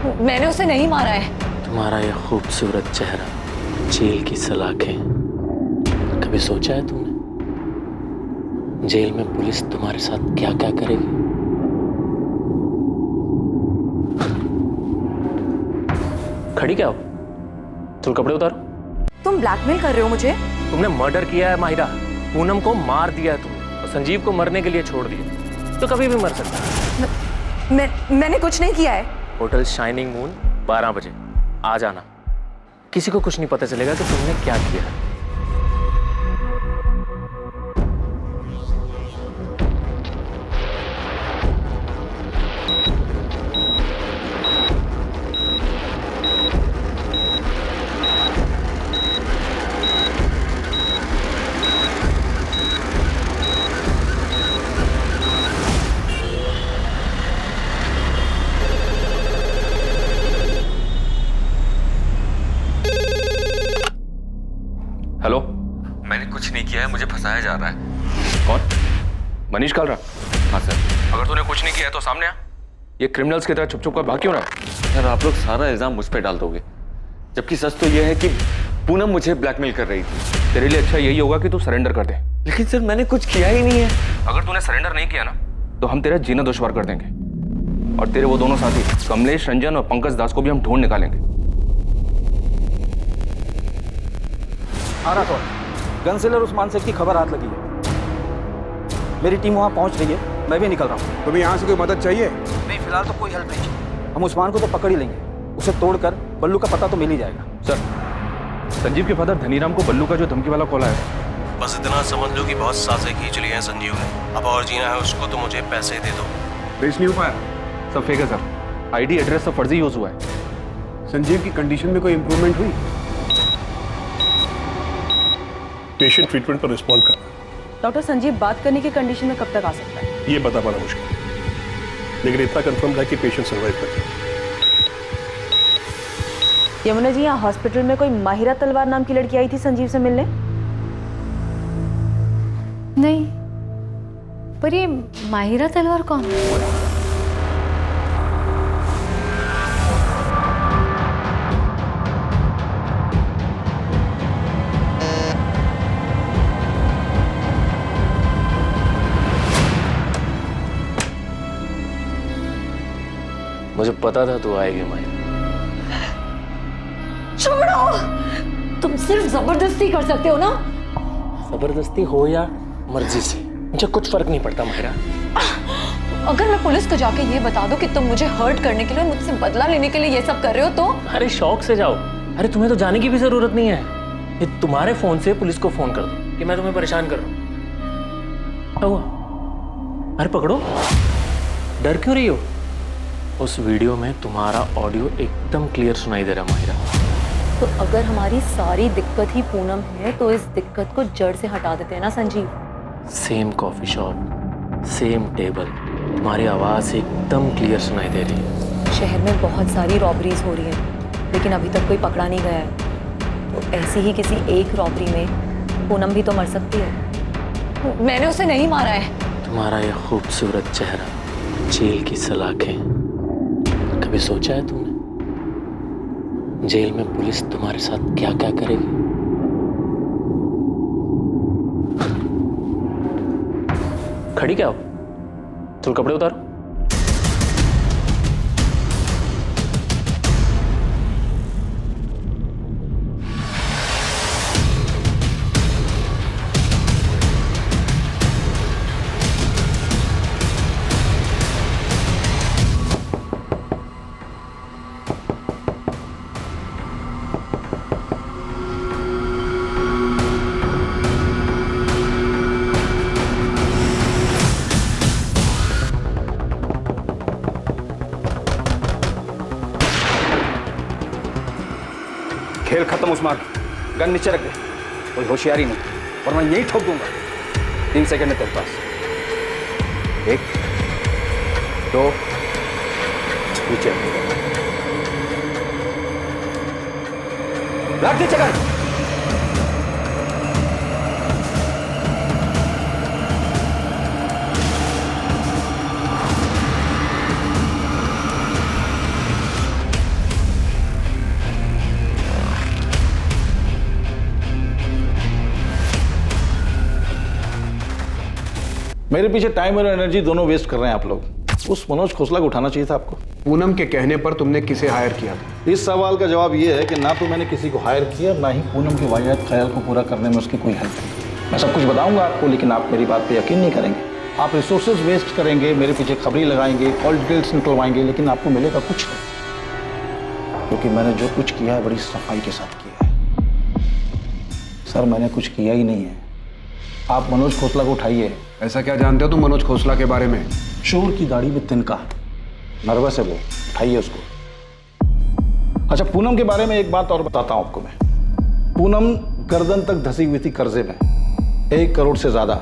मैंने उसे नहीं मारा है। तुम्हारा ये खूबसूरत चेहरा, जेल की सलाखें, कभी सोचा है तुमने जेल में पुलिस तुम्हारे साथ क्या क्या करेगी? खड़ी क्या हो? तुम कपड़े उतारो। तुम ब्लैकमेल कर रहे हो मुझे? तुमने मर्डर किया है माहिरा। पूनम को मार दिया है तुमने और संजीव को मरने के लिए छोड़ दिया। तो कभी भी मर सकता है। मैंने कुछ नहीं किया है। होटल शाइनिंग मून 12 बजे आ जाना। किसी को कुछ नहीं पता चलेगा कि तुमने क्या किया है। हेलो, मैंने कुछ नहीं किया है, मुझे फंसाया जा रहा है। कौन? मनीष कालरा? हाँ सर। अगर तूने कुछ नहीं किया है तो सामने आ। ये क्रिमिनल्स की तरह छुप छुप कर भाग क्यों रहा है? सर आप लोग सारा इल्जाम मुझ पे डाल दोगे, जबकि सच तो यह है कि पूनम मुझे ब्लैकमेल कर रही थी। तेरे लिए अच्छा यही होगा कि तू सरेंडर कर दे। लेकिन सर मैंने कुछ किया ही नहीं है। अगर तूने सरेंडर नहीं किया ना तो हम तेरा जीना दुश्वार कर देंगे और तेरे वो दोनों साथी कमलेश रंजन और पंकज दास को भी हम ढूंढ निकालेंगे। आना तो गन सेलर उस्मान शेख की खबर हाथ लगी है। मेरी टीम वहां पहुंच रही है, मैं भी निकल रहा हूं। तुम्हें यहाँ से कोई मदद चाहिए? नहीं, फिलहाल तो कोई हेल्प नहीं चाहिए। हम उस्मान को तो पकड़ ही लेंगे, उसे तोड़कर बल्लू का पता तो मिल ही जाएगा। सर, संजीव के फादर धनीराम को बल्लू का जो धमकी वाला कॉल आया, बस इतना समझ लो कि बहुत साजें खींच ली हैं संजीव ने। अब और जीना है उसको तो मुझे पैसे दे दो। ट्रेस नहीं हो पाया? सब फेक है सर। आईडी एड्रेस सब फर्जी यूज हुआ है। संजीव की कंडीशन में कोई इंप्रूवमेंट हुई? पेशेंट ट्रीटमेंट पर रिस्पॉन्ड कर। डॉक्टर, संजीव बात करने की कंडीशन में कब तक आ सकता है? ये बता पाना मुश्किल है, लेकिन इतना कंफर्म है कि पेशेंट सर्वाइव कर जाए। यमुना जी, यहाँ हॉस्पिटल में कोई माहिरा तलवार नाम की लड़की आई थी संजीव से मिलने? नहीं, पर ये माहिरा तलवार कौन है? मुझे पता था तू आएगी माहिरा। छोड़ो! तुम सिर्फ जबरदस्ती कर सकते हो ना? जबरदस्ती हो या मर्जी से मुझे कुछ फर्क नहीं पड़ता माहिरा। अगर मैं पुलिस को जाके ये बता दूं कि तुम मुझे हर्ट करने के लिए, मुझसे बदला लेने के लिए ये सब कर रहे हो तो? अरे शौक से जाओ। अरे तुम्हें तो जाने की भी जरूरत नहीं है। ये तुम्हारे फोन से पुलिस को फोन कर दो कि मैं तुम्हें परेशान कर रहा हूं। क्या हुआ? अरे पकड़ो, डर क्यों रही हो? उस वीडियो में तुम्हारा ऑडियो एकदम क्लियर सुनाई दे रहा माहिरा। तो अगर हमारी सारी दिक्कत ही पूनम है तो इस दिक्कत को जड़ से हटा देते हैं ना Sanjeev? Same coffee shop, same table, तुम्हारी आवाज एकदम क्लियर सुनाई दे रही है। शहर में बहुत सारी रॉबरीज हो रही हैं, लेकिन अभी तक कोई पकड़ा नहीं गया है। तो ऐसी ही किसी एक रॉबरी में पूनम भी तो मर सकती है। मैंने उसे नहीं मारा है। तुम्हारा ये खूबसूरत चेहरा, जेल की सलाखें, कभी सोचा है तुमने जेल में पुलिस तुम्हारे साथ क्या क्या करेगी? खड़ी क्या हो? तुम कपड़े उतारो। खेल खत्म उस्मान, गन नीचे रख दे। कोई होशियारी नहीं, वरना यही ठोक दूंगा। 3 सेकंड है तेरे पास। 1 2 नीचे रख नीचे कर। मेरे पीछे टाइम और एनर्जी दोनों वेस्ट कर रहे हैं आप लोग। उस मनोज खोसला को उठाना चाहिए था आपको। पूनम के कहने पर तुमने किसे हायर किया था? इस सवाल का जवाब ये है कि ना तो मैंने किसी को हायर किया, ना ही पूनम के वाहियात ख्याल को पूरा करने में उसकी कोई हेल्प की। मैं सब कुछ बताऊंगा आपको, लेकिन आप मेरी बात पे यकीन नहीं करेंगे। आप रिसोर्सेज वेस्ट करेंगे, मेरे पीछे खबरी लगाएंगे, कॉल डिटेल्स निकलवाएंगे, लेकिन आपको मिलेगा कुछ नहीं, क्योंकि मैंने जो कुछ किया है बड़ी सफाई के साथ किया है। सर मैंने कुछ किया ही नहीं है। आप मनोज खोसला को उठाइए। ऐसा क्या जानते हो तुम मनोज खोसला के बारे में? शोर की दाढ़ी में तिनका, नर्वस है वो, उठाइए उसको। अच्छा, पूनम के बारे में एक बात और बताता हूं आपको मैं। पूनम गर्दन तक धसी हुई थी कर्जे में, 1 करोड़ से ज्यादा।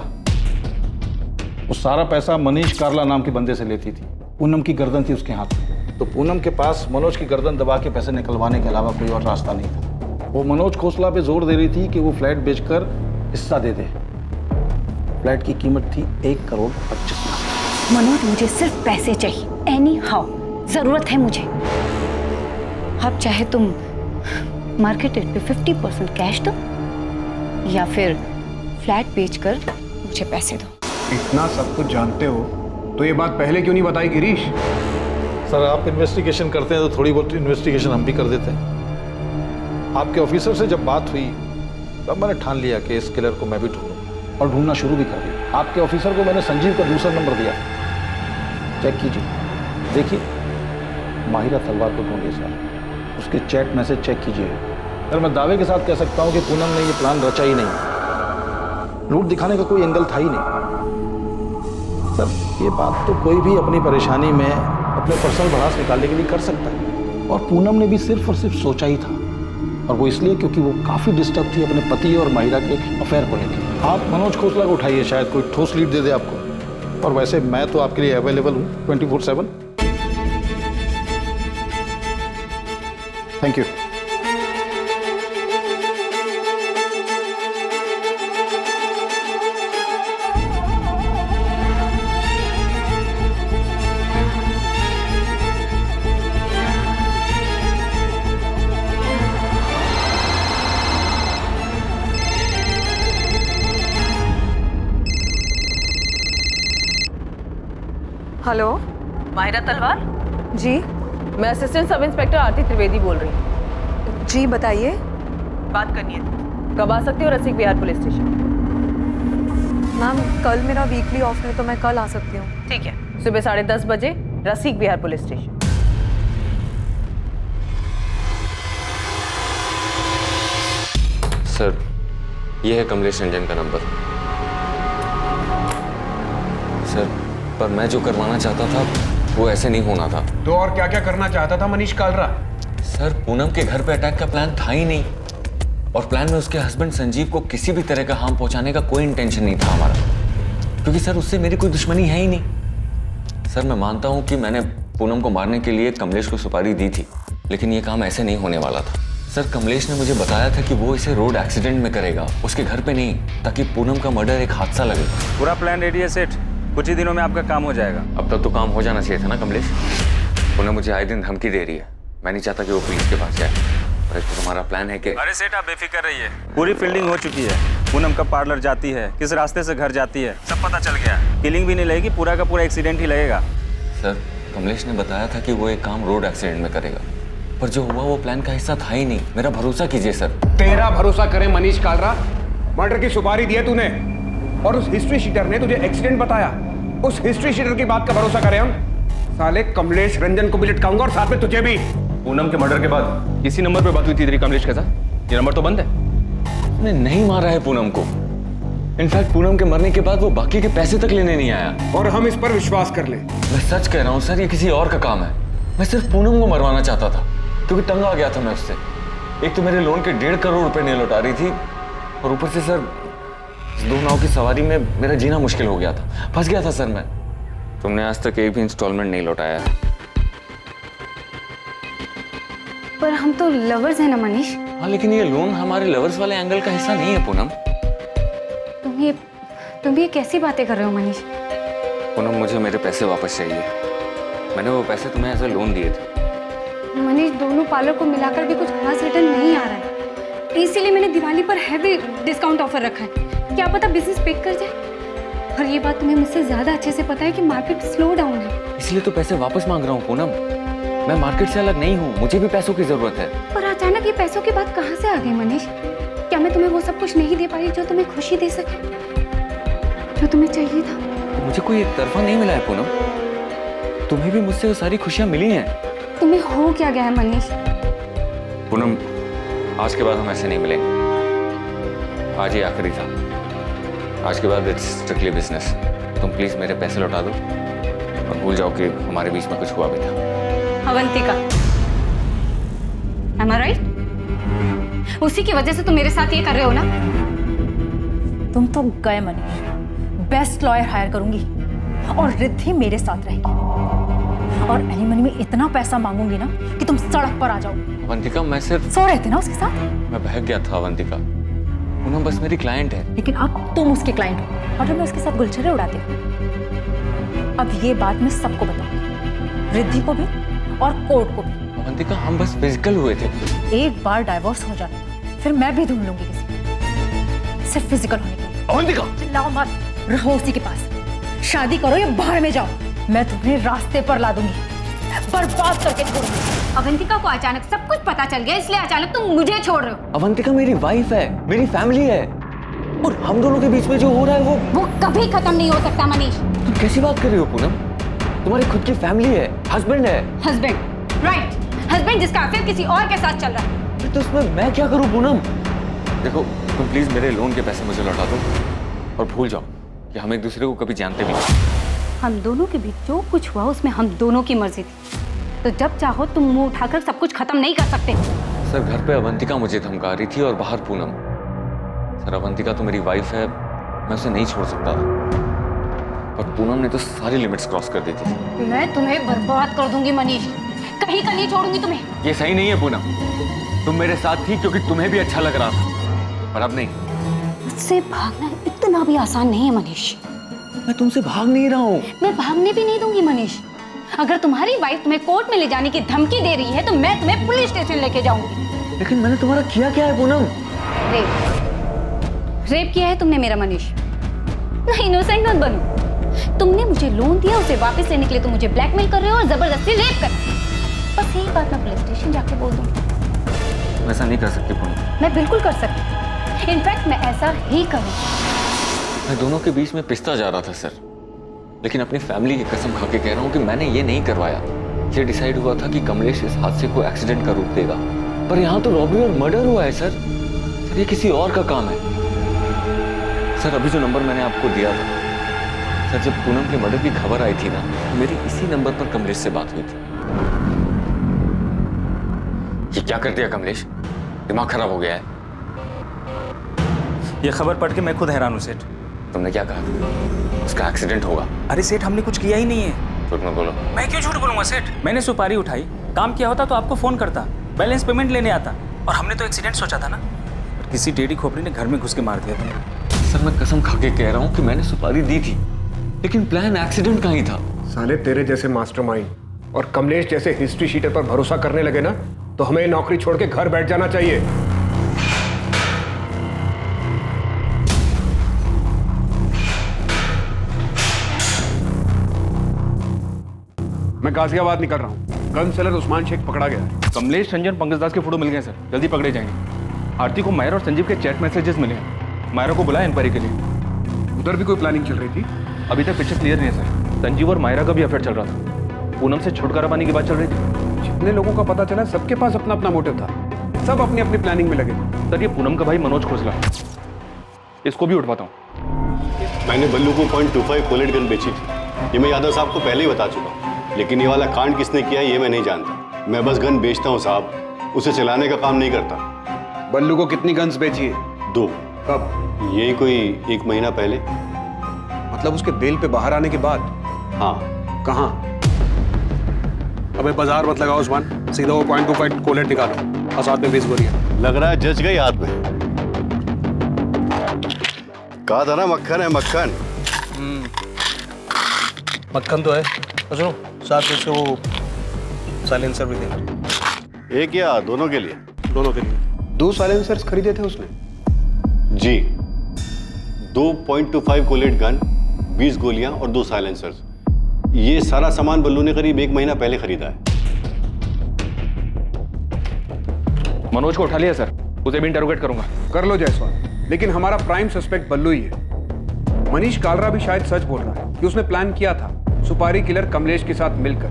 वो सारा पैसा मनीष कार्ला नाम के बंदे से लेती थी। पूनम की गर्दन थी उसके हाथ में, तो पूनम के पास मनोज की गर्दन दबा के पैसे निकलवाने के अलावा कोई और रास्ता नहीं था। वो मनोज खोसला पे जोर दे रही थी कि वो फ्लैट बेचकर हिस्सा दे दे। फ्लैट की कीमत थी 1 करोड़ 25 लाख। मनोज, मुझे सिर्फ पैसे चाहिए, एनी हाउ, जरूरत है मुझे। अब चाहे तुम मार्केट रेट पे 50% कैश दो या फिर फ्लैट बेचकर मुझे पैसे दो। इतना सब कुछ जानते हो तो ये बात पहले क्यों नहीं बताई गिरीश? सर आप इन्वेस्टिगेशन करते हैं तो थोड़ी बहुत इन्वेस्टिगेशन हम भी कर देते हैं। आपके ऑफिसर से जब बात हुई तब मैंने ठान लिया कि इस किलर को मैं भी ढूंढूंगा, और ढूंढना शुरू भी कर दिया। आपके ऑफिसर को मैंने संजीव का दूसरा नंबर दिया, चेक कीजिए, देखिए माहिरा तलवार को ढूंढिए सर, उसके चैट मैसेज चेक कीजिए। सर मैं दावे के साथ कह सकता हूं कि पूनम ने ये प्लान रचा ही नहीं। लूट दिखाने का कोई एंगल था ही नहीं। सर ये बात तो कोई भी अपनी परेशानी में अपने पर्सनल भड़ास निकालने के लिए कर सकता है, और पूनम ने भी सिर्फ और सिर्फ सोचा ही था, और वो इसलिए क्योंकि वो काफ़ी डिस्टर्ब थी अपने पति और माहिरा के अफेयर को लेकर। आप मनोज खोसला को उठाइए, शायद कोई ठोस लीड दे दे आपको। और वैसे मैं तो आपके लिए अवेलेबल हूँ 24/7। Thank you. हेलो, माहिरा तलवार, जी मैं असिस्टेंट सब इंस्पेक्टर आरती त्रिवेदी बोल रही हूँ। जी बताइए। बात करनी है, कब आ सकती हो रसिक विहार पुलिस स्टेशन? मैम कल मेरा वीकली ऑफ है तो मैं कल आ सकती हूँ। ठीक है, सुबह 10:30 बजे रसिक विहार पुलिस स्टेशन। सर ये है कमलेश रंजन का नंबर। सर पर मैं जो करवाना चाहता था वो ऐसे नहीं होना था। तो और क्या क्या करना चाहता था मनीष कालरा? सर पूनम के घर पे अटैक का प्लान था ही नहीं, और प्लान में उसके हस्बैंड संजीव को किसी भी तरह का हार्म पहुंचाने का कोई इंटेंशन नहीं था हमारा, क्योंकि सर उससे मेरी कोई दुश्मनी है ही नहीं। सर मैं मानता हूं कि मैंने पूनम को मारने के लिए कमलेश को सुपारी दी थी, लेकिन ये काम ऐसे नहीं होने वाला था। सर कमलेश ने मुझे बताया था कि वो इसे रोड एक्सीडेंट में करेगा, उसके घर पे नहीं, ताकि पूनम का मर्डर एक हादसा लगे। पूरा प्लान रेडी है सेठ, कुछ ही दिनों में आपका काम हो जाएगा। अब तक तो काम हो जाना चाहिए था ना कमलेश। पूनम मुझे आए दिन धमकी दे रही है, मैं नहीं चाहता कि वो पुलिस के पास जाए। और एक तो तुम्हारा प्लान है कि... अरे सेठ आप बेफिक्र रहिए, पूरी फील्डिंग हो चुकी है। पूनम कब पार्लर जाती है, किस रास्ते से घर जाती है, सब पता चल गया। किलिंग भी नहीं लगेगी, पूरा का पूरा एक्सीडेंट ही लगेगा। सर कमलेश ने बताया था कि वो एक काम रोड एक्सीडेंट में करेगा, पर जो हुआ वो प्लान का हिस्सा था ही नहीं। मेरा भरोसा कीजिए सर। तेरा भरोसा करे मनीष कालरा? मर्डर की सुपारी दी है तूने, और उस हिस्ट्री शीटर ने तुझे एक्सीडेंट बताया। उस हिस्ट्री शीटर की बात का भरोसा करें हम? साले कमलेश रंजन को भी लटकाऊंगा और साथ में तुझे भी। पूनम के मर्डर के बाद इसी नंबर पे बात हुई थी तेरी कमलेश के साथ? ये नंबर तो बंद है। उसने नहीं मारा है पूनम को। इनफैक्ट पूनम के मरने के बाद वो बाकी के पैसे तक लेने नहीं आया। और हम इस पर विश्वास कर ले? मैं सच कह रहा हूँ सर, ये किसी और का काम है। मैं सिर्फ पूनम को मरवाना चाहता था, क्योंकि तंग आ गया था मैं उससे। एक तो मेरे लोन के 1.5 करोड़ रुपए नहीं लौटा रही थी, और ऊपर से सर इस 2 नाव की सवारी में मेरा जीना मुश्किल हो गया था, फंस गया था सर मैं। तुमने आज तक एक भी इंस्टॉलमेंट नहीं लौटाया है। पर हम तो लवर्स हैं ना मनीष। हाँ लेकिन ये लोन हमारे लवर्स वाले एंगल का हिस्सा नहीं है पूनम। तुम ये कैसी बातें कर रहे हो मनीष? पूनम मुझे मेरे पैसे वापस चाहिए। मैंने वो पैसे तुम्हें एज ए लोन दिए थे। मनीष दोनों पार्लर को मिलाकर भी कुछ खास रिटर्न नहीं आ रहा है, इसीलिए मैंने दिवाली पर हैवी डिस्काउंट ऑफर रखा है। क्या पता बिजनेस पिक कर जाए। और ये बात तुम्हें मुझसे ज्यादा अच्छे से पता है कि मार्केट स्लो डाउन है। इसलिए तो पैसे वापस मांग रहा हूँ पूनम। मैं मार्केट से अलग नहीं हूँ, मुझे भी पैसों की जरूरत है। पर अचानक ये पैसों की बात कहाँ से आ गई मनीष? क्या मैं तुम्हें वो सब कुछ नहीं दे पाई जो तुम्हें खुशी दे सके, जो तुम्हें चाहिए था? मुझे कोई एक तरफा नहीं मिला है पूनम, तुम्हें भी मुझसे वो सारी खुशियाँ मिली हैं। तुम्हें हो क्या गया है मनीष? पूनम, आज के बाद हम ऐसे नहीं मिलेंगे। आज ही आखिरी था। आज के बाद इट्स स्ट्रिक्टली बिजनेस। तुम प्लीज मेरे पैसे लौटा दो और भूल जाओ कि हमारे बीच में कुछ हुआ भी था। Avantika, am I right? उसी की वजह से तुम मेरे साथ ये कर रहे हो ना? तुम तो गए मनीष, बेस्ट लॉयर हायर करूंगी और रिद्धि मेरे साथ रहेगी और एलिमनी में इतना पैसा मांगूंगी ना कि तुम सड़क पर आ जाओ। अवंतिका, मैं सिर्फ सो रहे थे ना उसके साथ? मैं बहक गया था अवंतिका। पूनम बस मेरी क्लाइंट है। लेकिन अब तुम उसके क्लाइंट हो और मैं उसके साथ गुलछर्रे उड़ाती हूँ। अब ये बात मैं सबको बताऊंगी, रिद्धि को भी और कोर्ट को भी। अवंतिका, हम बस फिजिकल हुए थे। एक बार डाइवोर्स हो जाने दो, फिर मैं भी ढूंढ लूंगी किसी, सिर्फ फिजिकल होने के लिए। अवंतिका, चिल्लाओ मत, रहो उसी के पास। शादी करो या बाहर में जाओ, मैं तुम्हें रास्ते पर ला दूंगी, बर्बाद करके छोड़ूंगी। अवंतिका को अचानक सब कुछ पता चल गया, इसलिए अचानक तुम मुझे छोड़ रहे हो। अवंतिका मेरी वाइफ है, मेरी फैमिली है, और हम दोनों के बीच में जो हो रहा है वो कभी खत्म नहीं हो सकता मनीष। तुम कैसी बात कर रही हो पूनम? तुम्हारी खुद की फैमिली है, हस्बैंड है। हस्बैंड, राइट, हस्बैंड जिसका अफेयर किसी और के साथ चल रहा है। तो इसमें मैं क्या करूं पूनम? देखो, तुम प्लीज मेरे लोन के पैसे मुझे लौटा दो और भूल जाओ कि हम एक दूसरे को कभी जानते भी नहीं। हम दोनों के बीच जो कुछ हुआ उसमें हम दोनों की मर्जी थी, तो जब चाहो तुम मुंह उठाकर सब कुछ खत्म नहीं कर सकते। सर, घर पे अवंतिका मुझे धमका रही थी और बाहर पूनम। सर, अवंतिका तो मेरी वाइफ है, मैं उसे नहीं छोड़ सकता था, पर पूनम ने तो सारी लिमिट्स क्रॉस कर दी थी। मैं तुम्हें बर्बाद कर दूंगी मनीष, कहीं का नहीं छोड़ूंगी तुम्हें। ये सही नहीं है पूनम। तुम मेरे साथ थी क्योंकि तुम्हें भी अच्छा लग रहा था, पर अब नहीं। मुझसे भागना इतना भी आसान नहीं है मनीष। मैं तुमसे भाग नहीं रहा हूँ। मैं भागने भी नहीं दूंगी मनीष। अगर तुम्हारी वाइफ तुम्हें कोर्ट में ले जाने की धमकी दे रही है तो मैं तुम्हें पुलिस स्टेशन लेके जाऊंगी। लेकिन मैंने तुम्हारा किया क्या है पूनम? रेप किया है तुमने मेरा मनीष। नहीं, इनोसेंट मत बनो। तुमने मुझे लोन दिया, उसे वापस लेने के लिए तुम मुझे ब्लैकमेल कर रहे हो और जबरदस्ती रेप कर रहे हो। बस यही बात मैं पुलिस स्टेशन जाके बोल दूंगी। ऐसा नहीं कर सकती पूनम। मैं बिल्कुल कर सकती, इनफैक्ट मैं ऐसा ही करूंगी। मैं दोनों के बीच में पिसता जा रहा था सर, लेकिन अपनी फैमिली की कसम खा के कह रहा हूँ कि मैंने ये नहीं करवाया। ये डिसाइड हुआ था कि कमलेश इस हादसे को एक्सीडेंट का रूप देगा, पर यहाँ तो रॉबरी और मर्डर हुआ है सर। सर, ये किसी और का काम है। सर, अभी जो नंबर मैंने आपको दिया था सर, जब पूनम के मर्डर की खबर आई थी ना, मेरी इसी नंबर पर कमलेश से बात हुई थी। ये क्या कर दिया कमलेश? दिमाग खराब हो गया है। ये खबर पढ़ के मैं खुद हैरान हूँ सेठ। तुमने क्या कहा? उसका एक्सीडेंट होगा। अरे सेठ, हमने कुछ किया ही नहीं है। झूठ मत बोलो। मैं क्यों झूठ बोलूंगा सेठ? मैंने सुपारी उठाई, काम किया होता तो आपको फोन करता, बैलेंस पेमेंट लेने आता, और हमने तो एक्सीडेंट सोचा था ना। पर किसी टेढ़ी खोपड़ी ने घर में घुस के मार दिया तुमने। सर, मैं कसम खा के कह रहा हूँ कि मैंने सुपारी दी थी, लेकिन प्लान एक्सीडेंट का ही था। साले, तेरे जैसे मास्टरमाइंड और कमलेश जैसे हिस्ट्री शीटर पर भरोसा करने लगे ना, तो हमें नौकरी छोड़ के घर बैठ जाना चाहिए। मैं गाजियाबाद निकल रहा हूँ। गन सेलर उस्मान शेख पकड़ा गया है। कमलेश रंजन पंकज दास के फोटो मिल गए सर, जल्दी पकड़े जाएंगे। आरती को मायरा और संजीव के चैट मैसेजेस मिले हैं। मायरा को बुलाया इंक्वायरी के लिए। उधर भी कोई प्लानिंग चल रही थी? अभी तक पिक्चर क्लियर नहीं है सर। संजीव और मायरा का भी अफेयर चल रहा था। पूनम से छुटकारा पाने की बात चल रही थी। जितने लोगों का पता चला, सबके पास अपना अपना मोटिव था। सब अपनी अपनी प्लानिंग में लगे। सर, ये पूनम का भाई मनोज खोसला, इसको भी उठवाता हूँ। मैंने बल्लू को .25 कोलेट गन बेची थी। ये मैं यादव साहब को पहले ही बता चुका हूँ, लेकिन ये वाला कांड किसने किया ये मैं नहीं जानता। मैं बस गन बेचता हूँ साहब, उसे चलाने का काम नहीं करता। बल्लू को कितनी गन्स बेची है? 2। कब? यही कोई 1 महीना पहले। मतलब उसके बेल पे बाहर आने के बाद? हाँ। कहाँ? अबे बाजार मत लगाओ उस्मान, सीधा वो .25 कोलेट निकालो और साथ में 20 गोलियां। लग रहा है जज गई हाथ में। कहा था ना मक्खन है मक्खन। मक्खन तो है, सुनो साथ में इसको वो साइलेंसर भी देना। एक या दोनों के लिए? दोनों के लिए। 2 साइलेंसर्स खरीदे थे उसने? जी, 2 .25 कोलेट गन 20 गोलियां और 2 साइलेंसर्स। ये सारा सामान बल्लू ने करीब 1 महीना पहले खरीदा है। मनोज को उठा लिया सर, उसे भी इंटरोगेट करूंगा। कर लो जायसवाल, लेकिन हमारा प्राइम सस्पेक्ट बल्लू ही है। मनीष कालरा भी शायद सच बोल रहा है कि उसने प्लान किया था सुपारी किलर कमलेश के साथ मिलकर,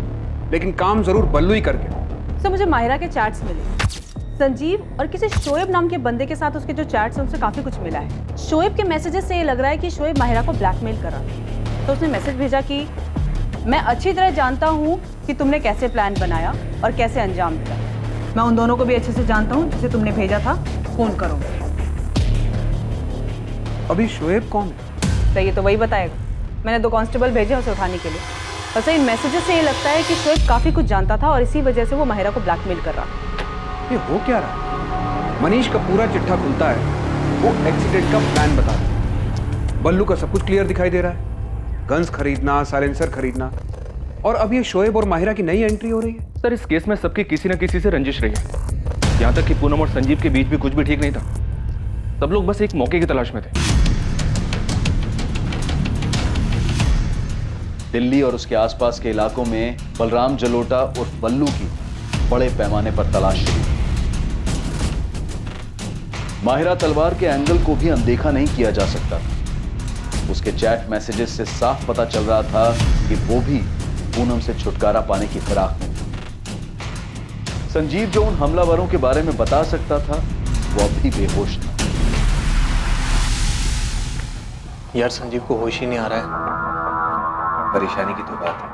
लेकिन काम जरूर बल्लू ही कर गया। सर मुझे माहिरा के चैट्स मिले, संजीव और किसी शोएब नाम के बंदे के साथ उसके जो चैट्स हैं उनसे काफी कुछ मिला है। शोएब के मैसेजेस से ये लग रहा है कि शोएब माहिरा को ब्लैकमेल कर रहा था। तो उसने मैसेज भेजा कि मैं अच्छी तरह जानता हूँ कि तुमने कैसे प्लान बनाया और कैसे अंजाम दिया। मैं उन दोनों को भी अच्छे से जानता हूँ जिसे तुमने भेजा था, फोन करो। अभी शोएब कौन है? तो ये तो वही बताएगा। मैंने 2 कांस्टेबल भेजे उसे उठाने के लिए। वैसे इन मैसेजेस से ये लगता है कि शोएब काफी कुछ जानता था और इसी वजह से वो माहिरा को ब्लैकमेल कर रहा था। ये हो क्या रहा है? मनीष का पूरा चिट्ठा खुलता है, वो एक्सीडेंट का प्लान बताता है। बल्लू का सब कुछ क्लियर दिखाई दे रहा है, गन्स खरीदना, साइलेंसर खरीदना, और अब ये शोएब और माहिरा की नई एंट्री हो रही है। सर इस केस में सबकी किसी न किसी से रंजिश रही है। यहाँ तक कि पूनम और संजीव के बीच भी कुछ भी ठीक नहीं था। सब लोग बस एक मौके की तलाश में थे। दिल्ली और उसके आसपास के इलाकों में बलराम जलोटा और बल्लू की बड़े पैमाने पर तलाश शुरू। माहिरा तलवार के एंगल को भी अनदेखा नहीं किया जा सकता। उसके चैट मैसेजेस से साफ पता चल रहा था कि वो भी पूनम से छुटकारा पाने की फिराक में था। संजीव जो उन हमलावरों के बारे में बता सकता था, वो अब भी बेहोश था। यार संजीव को होश ही नहीं आ रहा है। परेशानी की तो बात है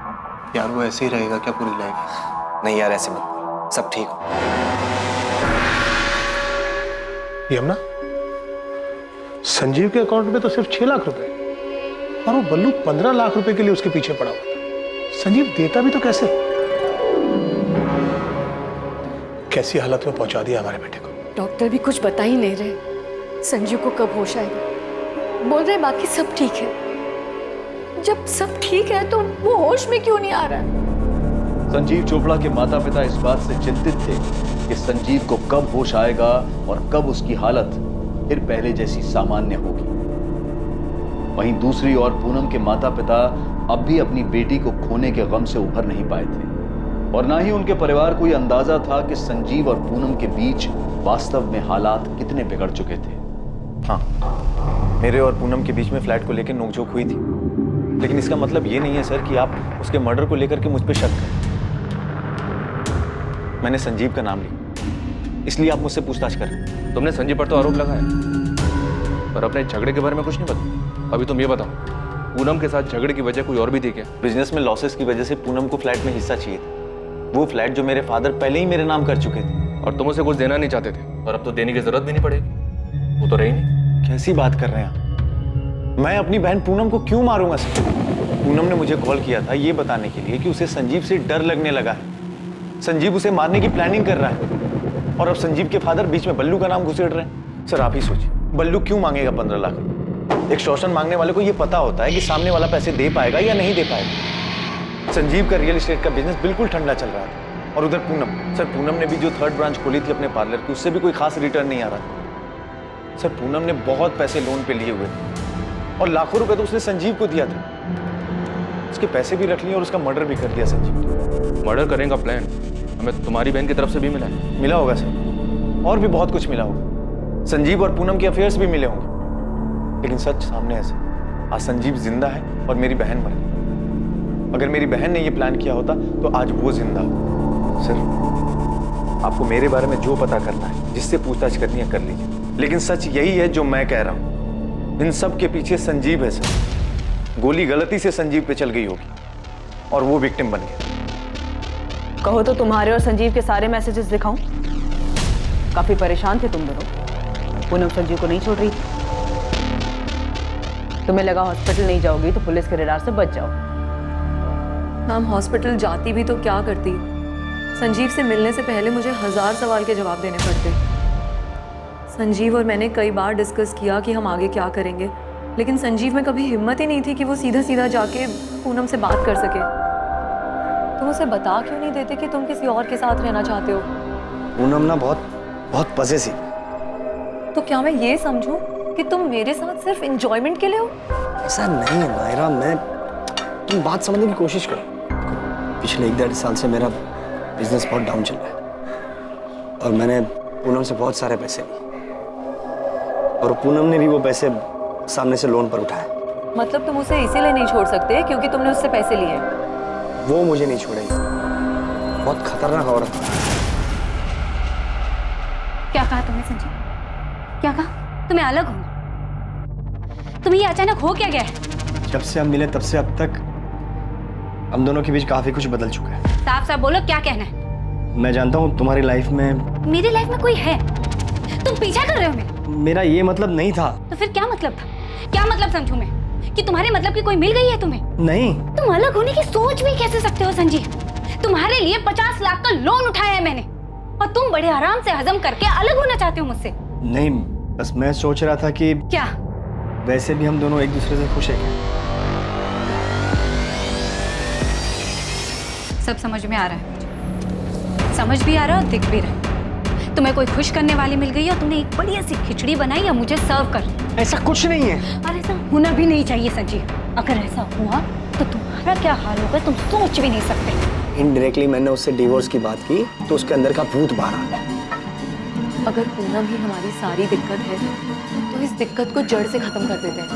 यार, वो ऐसे ही रहेगा क्या पूरी लाइफ? नहीं यार, ऐसे मत बोल, सब ठीक हो। यमुना, संजीव के अकाउंट में तो सिर्फ 6 लाख रुपए और वो बल्लू 15 लाख रुपए के लिए उसके पीछे पड़ा हुआ था। संजीव देता भी तो कैसे? कैसी हालत में पहुंचा दिया हमारे बेटे को। डॉक्टर भी कुछ बता ही नहीं रहे संजीव को कब होश आएगा। बोल रहे बाकी सब ठीक है। जब सब ठीक है तो वो होश में क्यों नहीं आ रहा है? संजीव चोपड़ा के माता पिता इस बात से चिंतित थे कि संजीव को कब होश आएगा और कब उसकी हालत फिर पहले जैसी सामान्य होगी। वहीं दूसरी ओर पूनम के माता पिता अब भी अपनी बेटी को खोने के गम से उभर नहीं पाए थे और ना ही उनके परिवार को यह अंदाजा था कि संजीव और पूनम के बीच वास्तव में हालात कितने बिगड़ चुके थे। हाँ, मेरे और पूनम के बीच में फ्लैट को लेकर नोकझोंक हुई थी, लेकिन इसका मतलब ये नहीं है सर कि आप उसके मर्डर को लेकर के मुझ पे शक करें। मैंने संजीव का नाम लिया, इसलिए आप मुझसे पूछताछ करें। तुमने संजीव पर तो आरोप लगाया, पर अपने झगड़े के बारे में कुछ नहीं बताया। अभी तुम ये बताओ, पूनम के साथ झगड़े की वजह कोई और भी थी क्या? बिजनेस में लॉसेस की वजह से पूनम को फ्लैट में हिस्सा चाहिए था। वो फ्लैट जो मेरे फादर पहले ही मेरे नाम कर चुके थे। और तुम उसे कुछ देना नहीं चाहते थे, और अब तो देने की जरूरत भी नहीं पड़ेगी। वो तो रही नहीं। कैसी बात कर रहे हैं आप? मैं अपनी बहन पूनम को क्यों मारूंगा सर? पूनम ने मुझे कॉल किया था ये बताने के लिए कि उसे संजीव से डर लगने लगा है। संजीव उसे मारने की प्लानिंग कर रहा है, और अब संजीव के फादर बीच में बल्लू का नाम घुसेड़ रहे हैं। सर आप ही सोचिए, बल्लू क्यों मांगेगा 15 लाख? एक शोषण मांगने वाले को ये पता होता है कि सामने वाला पैसे दे पाएगा या नहीं दे पाएगा। संजीव का रियल एस्टेट का बिजनेस बिल्कुल ठंडा चल रहा था, और उधर पूनम, सर पूनम ने भी जो 3rd ब्रांच खोली थी अपने पार्लर की, उससे भी कोई खास रिटर्न नहीं आ रहा था। सर पूनम ने बहुत पैसे लोन पे लिए हुए थे, और लाखों रुपए तो उसने संजीव को दिया था। उसके पैसे भी रख लिए और उसका मर्डर भी कर दिया संजीव ने। मर्डर करने का प्लान हमें तुम्हारी बहन की तरफ से भी मिला है। मिला होगा सर, और भी बहुत कुछ मिला होगा। संजीव और पूनम के अफेयर्स भी मिले होंगे, लेकिन सच सामने है सर। आज संजीव जिंदा है और मेरी बहन मर गई। अगर मेरी बहन ने यह प्लान किया होता तो आज वो जिंदा हो। सर आपको मेरे बारे में जो पता करना है, जिससे पूछताछ करनी है कर लीजिए, लेकिन सच यही है जो मैं कह रहा हूं। इन सब के पीछे संजीव है सर। गोली गलती से संजीव पे चल गई होगी और वो विक्टिम बन गया। कहो तो तुम्हारे और संजीव के सारे मैसेजेस दिखाऊं? काफी परेशान थे तुम दोनों। पूनम संजीव को नहीं छोड़ रही थी। तुम्हें लगा हॉस्पिटल नहीं जाओगी तो पुलिस के रडार से बच जाओ। मैम हॉस्पिटल जाती भी तो क्या करती? संजीव से मिलने से पहले मुझे 1000 सवाल के जवाब देने पड़ते। संजीव और मैंने कई बार डिस्कस किया कि हम आगे क्या करेंगे, लेकिन संजीव में कभी हिम्मत ही नहीं थी कि वो सीधा सीधा जाके पूनम से बात कर सके। तुम उसे बता क्यों नहीं देते कि तुम किसी और के साथ रहना चाहते हो? पूनम ना बहुत तो क्या मैं ये समझूं कि तुम मेरे साथ सिर्फ एंजॉयमेंट के लिए हो? ऐसा नहीं है मायरा, तुम बात समझने की कोशिश करो। पिछले 1-1.5 साल से मेरा बिजनेस बहुत डाउन चल रहा है और मैंने पूनम से बहुत सारे पैसे लिए और पूनम ने भी वो पैसे सामने से लोन पर उठाए। मतलब तुम उसे इसीलिए नहीं छोड़ सकते क्योंकि तुमने उससे पैसे लिए? वो मुझे नहीं छोड़ेगी, बहुत खतरनाक औरत है। क्या कहा तुमने संजीव? क्या कहा? तुम्हें अलग होना? तुम्हें ये अचानक हो क्या गया है? जब से हम मिले तब से अब तक हम दोनों के बीच काफी कुछ बदल चुका है। साफ साफ बोलो, क्या कहना है? मैं जानता हूँ तुम्हारी लाइफ में, मेरी लाइफ में कोई है? तुम पीछा कर रहे हो मेरा ये मतलब नहीं था। तो फिर क्या मतलब था? क्या मतलब समझूं मैं? कि तुम्हारे मतलब की कोई मिल गई है तुम्हें? नहीं। तुम अलग होने की सोच भी कैसे सकते हो संजीव? तुम्हारे लिए 50 लाख का लोन उठाया है मैंने और तुम बड़े आराम से हजम करके अलग होना चाहते हो मुझसे। नहीं, बस मैं सोच रहा था कि क्या वैसे भी हम दोनों एक दूसरे से खुश हैं। सब समझ में आ रहा है मुझे, समझ भी आ रहा है और दिख भी रहा है। तुम्हें कोई खुश करने वाली मिल गई और तुमने एक बढ़िया सी खिचड़ी बनाई या मुझे सर्व कर। ऐसा कुछ नहीं है। और ऐसा होना भी नहीं चाहिए संजीव। अगर ऐसा हुआ तो तुम्हारा क्या हाल होगा तुम सोच भी नहीं सकते। इनडायरेक्टली मैंने उससे डिवोर्स की बात की तो उसके अंदर का भूत बाहर आ गया। अगर पूनम ही हमारी सारी दिक्कत है तो इस दिक्कत को जड़ से खत्म कर देते हैं।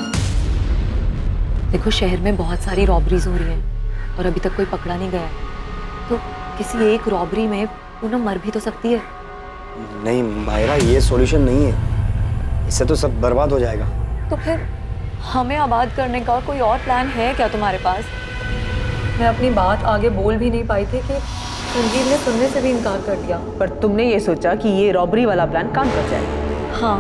देखो, शहर में बहुत सारी रॉबरीज हो रही हैं और अभी तक कोई पकड़ा नहीं गया है, तो किसी एक रॉबरी में पूनम मर भी तो सकती है। नहीं मायरा, ये सॉल्यूशन नहीं है, इससे तो सब बर्बाद हो जाएगा। तो फिर हमें आबाद करने का कोई और प्लान है क्या तुम्हारे पास? मैं अपनी बात आगे बोल भी नहीं पाई थी कि संजीव ने सुनने से भी इनकार कर दिया। पर तुमने ये सोचा कि ये रॉबरी वाला प्लान काम कर जाए। हाँ,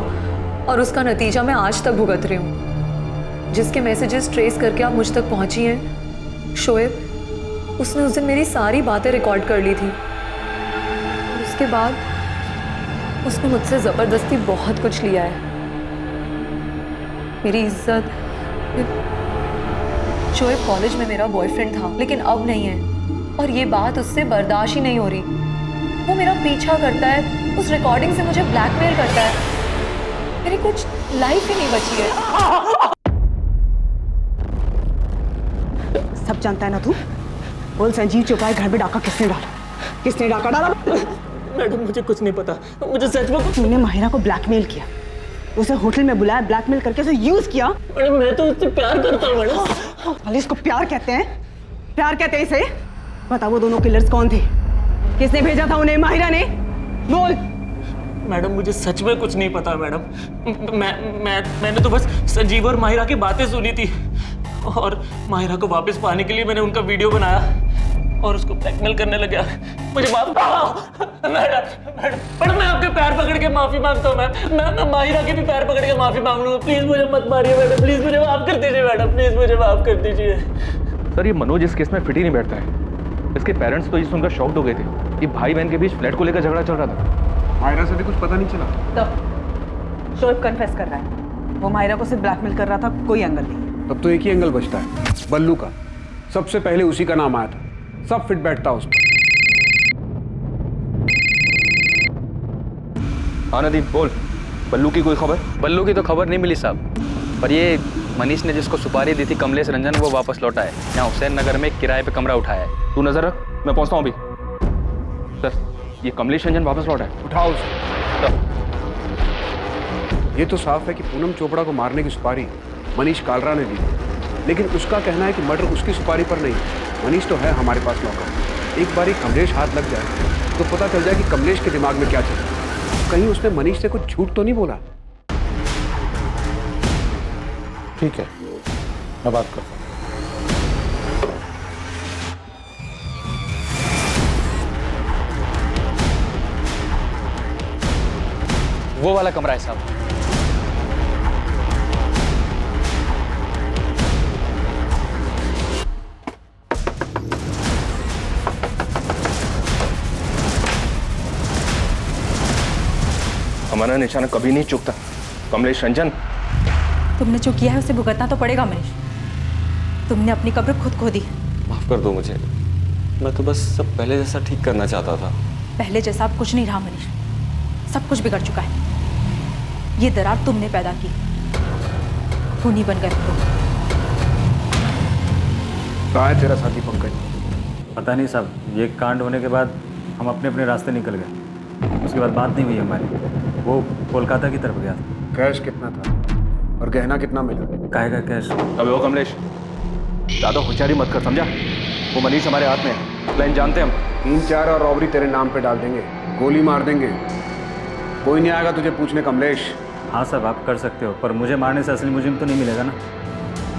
और उसका नतीजा मैं आज तक भुगत रही हूँ। जिसके मैसेजेस ट्रेस करके आप मुझ तक पहुंची हैं, शोएब, उसने उस दिन मेरी सारी बातें रिकॉर्ड कर ली थी और उसके बाद उसने मुझसे ज़बरदस्ती बहुत कुछ लिया है। मेरी इज्जत। शोएब कॉलेज में मेरा बॉयफ्रेंड था लेकिन अब नहीं है और ये बात उससे बर्दाश्त ही नहीं हो रही। वो मेरा पीछा करता है, उस रिकॉर्डिंग से मुझे ब्लैकमेल करता है। मेरी कुछ लाइफ ही नहीं बची है। सब जानता है ना तू? बोल संजीव चोपड़ा घर में डाका किसने डाला? किसने डाका डाला? मैडम मुझे कुछ नहीं पता, मुझे सच में कुछ। तूने माहिरा को ब्लैकमेल किया, उसे होटल में बुलाया, ब्लैकमेल करके उसे यूज किया। मैडम मैं तो उससे प्यार करता हूँ मैडम। वाले इसको प्यार कहते हैं? प्यार कहते हैं इसे? बता वो दोनों किलर्स कौन थे? किसने भेजा था उन्हें? माहिरा ने? बोल। मैडम मुझे सच में कुछ नहीं पता मैडम। मैंने तो बस संजीव और माहिरा की बातें सुनी थी और माहिरा को वापस पाने के लिए मैंने उनका वीडियो बनाया और उसको ब्लैकमेल करने लगा। मुझे माफ मैडम, मैं आपके पैर पकड़ के माफी मांगता हूँ। मैं माहिरा के भी पैर पकड़ के माफी मांग लूंगा। प्लीज मुझे मत मारिए मैडम, प्लीज मुझे माफ कर दीजिए मैडम, प्लीज मुझे माफ कर दीजिए। सर, ये मनोज इस केस में फिट ही नहीं बैठता है। इसके पेरेंट्स तो ये सुनकर शॉक्ड हो गए थे कि भाई बहन के बीच फ्लैट को लेकर झगड़ा चल रहा था। मायरा से भी कुछ पता नहीं चला। तो शोएब कन्फेस कर रहा है, वो मायरा को सिर्फ ब्लैकमेल कर रहा था, कोई एंगल नहीं। तब तो एक ही एंगल बचता है, बल्लू का। सबसे पहले उसी का नाम आया था, सब फिट बैठता उस पर। हाँ नदीम बोल, बल्लू की कोई खबर? बल्लू की तो खबर नहीं मिली साहब, पर ये मनीष ने जिसको सुपारी दी थी कमलेश रंजन, वो वापस लौटा है। यहाँ हुसैन नगर में किराए पे कमरा उठाया है। तू नजर रख, मैं पहुंचता हूँ अभी। सर, ये कमलेश रंजन वापस लौटा है। उठाओ उसे। ये तो साफ है कि पूनम चोपड़ा को मारने की सुपारी मनीष कालरा ने दी, लेकिन उसका कहना है कि मर्डर उसकी सुपारी पर नहीं। मनीष तो है हमारे पास नौकर, एक बार ही कमलेश हाथ लग जाए तो पता चल जाए कि कमलेश के दिमाग में क्या चल रहा है। कहीं उसने मनीष से कुछ झूठ तो नहीं बोला? ठीक है, मैं बात करता हूँ। वो वाला कमरा है साहब। हमारा निशाना कभी नहीं चूकता। कमलेश रंजन, तुमने जो किया है उसे भुगतना तो पड़ेगा मनीष। तुमने अपनी कब्र खुद खो दी। माफ कर दो मुझे, मैं तो बस सब पहले जैसा ठीक करना चाहता था। पहले जैसा अब कुछ नहीं रहा मनीष, सब कुछ बिगड़ चुका है। ये दरार तुमने पैदा की, खूनी बन गए तुम। कहाँ है तेरा साथी पंकज? पता नहीं साहब, ये कांड होने के बाद हम अपने अपने रास्ते निकल गए। उसके बाद बात नहीं हुई हमारी। वो कोलकाता की तरफ गया था। कैश कितना था और गहना कितना मिला? काहे का कैश? अबे वो कमलेश, ज़्यादा होशियारी मत कर, समझा? वो मनीष हमारे हाथ में है, प्लान जानते हैं हम। 3-4 और रॉबरी तेरे नाम पे डाल देंगे, गोली मार देंगे, कोई नहीं आएगा तुझे पूछने कमलेश। हाँ साहब, आप कर सकते हो, पर मुझे मारने से असली मुजिम तो नहीं मिलेगा ना।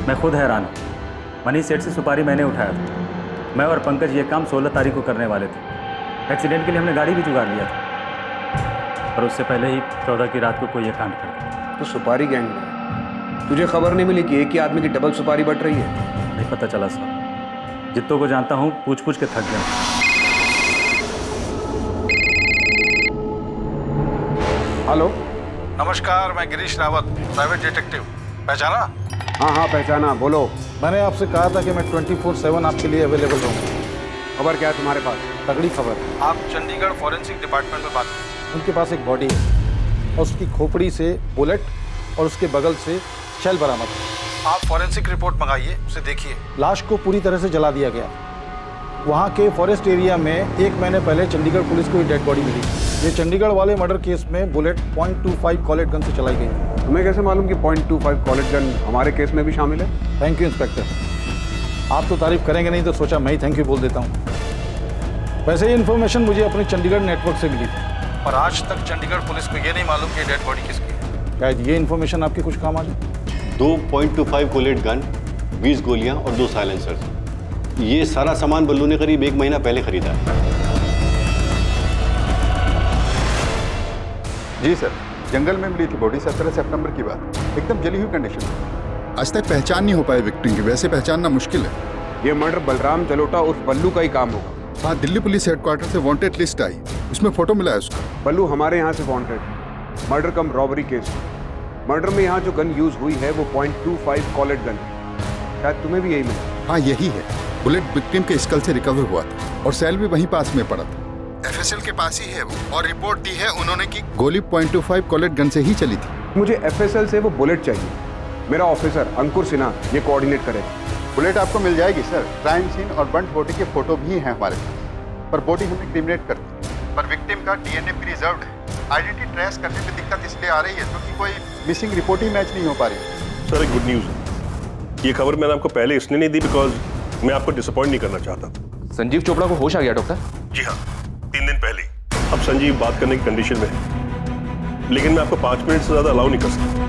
मैं खुद हैरान हूँ। मनीष सेठ से सुपारी मैंने उठाया था। मैं और पंकज ये काम 16 तारीख को करने वाले थे। एक्सीडेंट के लिए हमने गाड़ी भी जुगाड़ लिया था, पर उससे पहले ही 14 की रात को कोई ये कांड कर दिया। तो सुपारी गैंग में तुझे खबर नहीं मिली कि एक ही आदमी की डबल सुपारी बट रही है? नहीं पता चला साहब, जितों को जानता हूँ पूछ पूछ के थक गया। हेलो, नमस्कार, मैं गिरीश रावत, प्राइवेट डिटेक्टिव। पहचाना? हाँ हाँ पहचाना, बोलो। मैंने आपसे कहा था कि मैं 24/7 आपके लिए अवेलेबल रहूँगा। खबर क्या है तुम्हारे पास? तगड़ी खबर। आप चंडीगढ़ फॉरेंसिक डिपार्टमेंट में बात करें। उनके पास एक बॉडी है और उसकी खोपड़ी से बुलेट और उसके बगल से शेल बरामद है। आप फॉरेंसिक रिपोर्ट मंगाइए, उसे देखिए। लाश को पूरी तरह से जला दिया गया। वहाँ के फॉरेस्ट एरिया में 1 महीने पहले चंडीगढ़ पुलिस को डेड बॉडी मिली। ये चंडीगढ़ वाले मर्डर केस में बुलेट .25 कॉलेट गन से चलाई गई। तुम्हें कैसे मालूम कि .25 कॉलेट गन हमारे केस में भी शामिल है? Thank you inspector. आप तो तारीफ करेंगे नहीं तो सोचा मैं ही थैंक यू बोल देता हूँ। वैसे ये इन्फॉर्मेशन मुझे अपने चंडीगढ़ नेटवर्क से मिली थी और आज तक चंडीगढ़ पुलिस को ये नहीं मालूम कि डेड बॉडी किसकी है। शायद ये इन्फॉर्मेशन आपके कुछ काम आ जाए। 2 .25 कोलेट गन, 20 गोलियां और 2 साइलेंसर्स। ये सारा सामान बल्लू ने करीब 1 महीना पहले खरीदा है। जी सर, जंगल में मिली थी बॉडी 17 सितंबर की बात, एकदम जली हुई कंडीशन में। आज तक पहचान नहीं हो पाई विक्टिम की, वैसे पहचानना मुश्किल है। ये मर्डर बलराम जलोटा उर्फ बल्लू का ही काम होगा। हाँ, दिल्ली पुलिस हेडक्वार्टर से वांटेड लिस्ट आई, उसमें फोटो मिला है उसका। बल्लू हमारे यहाँ से wanted, murder cum robbery case. Murder में यहाँ जो गन यूज हुई है वो .25 कॉलेट गन, शायद तुम्हें भी यही मिला। हाँ यही है। बुलेट विक्टिम के स्कल से रिकवर हुआ था और सेल भी वहीं पास में पड़ा था। FSL के पास ही है वो, और रिपोर्ट दी है उन्होंने कि गोली .25 कॉलेट गन से ही चली थी। मुझे FSL से वो बुलेट चाहिए। मेरा ऑफिसर अंकुर सिन्हा ये कोऑर्डिनेट करेगा। बुलेट आपको मिल जाएगी सर। क्राइम सीन और बंट बॉडी के फोटो भी हैं हमारे पास, पर बॉडी हमने क्रिमिनेट कर दी। पर विक्टिम का DNA प्रिजर्व्ड है। आइडेंटिटी ट्रेस करने में दिक्कत इसलिए आ रही है क्योंकि कोई मिसिंग रिपोर्ट ही मैच नहीं हो पा रही। सर, एक गुड न्यूज़ है। ये खबर मैंने आपको पहले इसलिए नहीं दी बिकॉज मैं आपको डिसअपॉइंट नहीं करना चाहता था। संजीव चोपड़ा को होश आ गया डॉक्टर? जी हाँ, 3 दिन पहले। अब संजीव बात करने की कंडीशन में है, लेकिन मैं आपको 5 मिनट से ज़्यादा अलाउ नहीं कर सकता।